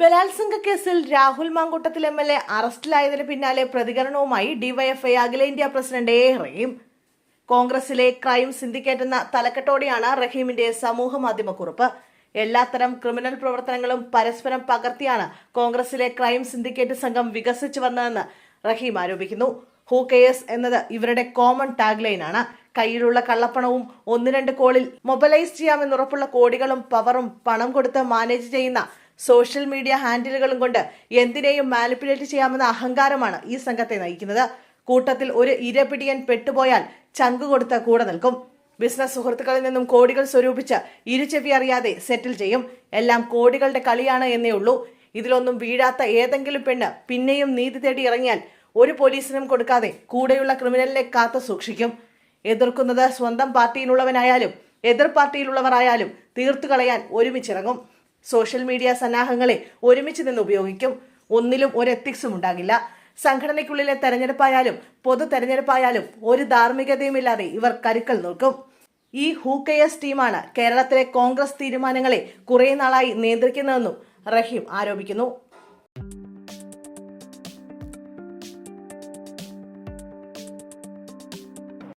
ബലാത്സംഗ കേസിൽ രാഹുൽ മാങ്കൂട്ടത്തിൽ MLA അറസ്റ്റിലായതിനു പിന്നാലെ പ്രതികരണവുമായി ഡിവൈഎഫ്ഐ അഖിലേന്ത്യാ പ്രസിഡന്റ് റഹീം. കോൺഗ്രസിലെ ക്രൈം സിൻഡിക്കേറ്റ് എന്ന തലക്കെട്ടോടെയാണ് റഹീമിന്റെ സമൂഹ മാധ്യമ കുറിപ്പ്. എല്ലാത്തരം ക്രിമിനൽ പ്രവർത്തനങ്ങളും പരസ്പരം പകർത്തിയാണ് കോൺഗ്രസിലെ ക്രൈം സിൻഡിക്കേറ്റ് സംഘം വികസിച്ചു വന്നതെന്ന് റഹീം ആരോപിക്കുന്നു. ഹൂ കെയേഴ്സ് എന്നത് ഇവരുടെ കോമൺ ടാഗ്ലൈനാണ്. കയ്യിലുള്ള കള്ളപ്പണവും 1-2 കോളിൽ മൊബൈലൈസ് ചെയ്യാമെന്നുറപ്പുള്ള കോടികളും പവറും പണം കൊടുത്ത് മാനേജ് ചെയ്യുന്ന സോഷ്യൽ മീഡിയ ഹാൻഡിലുകളും കൊണ്ട് എന്തിനേയും മാനിപ്പുലേറ്റ് ചെയ്യാമെന്ന അഹങ്കാരമാണ് ഈ സംഘത്തെ നയിക്കുന്നത്. കൂട്ടത്തിൽ ഒരു ഇരപിടിയൻ പെട്ടുപോയാൽ ചങ്കു കൊടുത്ത് കൂടെ നിൽക്കും. ബിസിനസ് സുഹൃത്തുക്കളിൽ നിന്നും കോടികൾ സ്വരൂപിച്ച് ഇരുചെവി അറിയാതെ സെറ്റിൽ ചെയ്യും. എല്ലാം കോടികളുടെ കളിയാണ് എന്നേ ഉള്ളൂ. ഇതിലൊന്നും വീഴാത്ത ഏതെങ്കിലും പെണ്ണ് പിന്നെയും നീതി തേടി ഇറങ്ങിയാൽ ഒരു പോലീസിനും കൊടുക്കാതെ കൂടെയുള്ള ക്രിമിനലിനെ കാത്തു സൂക്ഷിക്കും. എതിർക്കുന്നത് സ്വന്തം പാർട്ടിയിലുള്ളവനായാലും എതിർ പാർട്ടിയിലുള്ളവരായാലും തീർത്തു കളയാൻ ഒരുമിച്ചിറങ്ങും. സോഷ്യൽ മീഡിയ സന്നാഹങ്ങളെ ഒരുമിച്ച് നിന്ന് ഉപയോഗിക്കും. ഒന്നിലും ഒരു എത്തിക്സും ഉണ്ടാകില്ല. സംഘടനയ്ക്കുള്ളിലെ തെരഞ്ഞെടുപ്പായാലും പൊതു തെരഞ്ഞെടുപ്പായാലും ഒരു ധാർമ്മികതയുമില്ലാതെ ഇവർ കരുക്കൾ നിൽക്കും. ഈ ഹൂ കെയേഴ്സ് ടീമാണ് കേരളത്തിലെ കോൺഗ്രസ് തീരുമാനങ്ങളെ കുറെ നാളായി നിയന്ത്രിക്കുന്നതെന്നും റഹീം ആരോപിക്കുന്നു.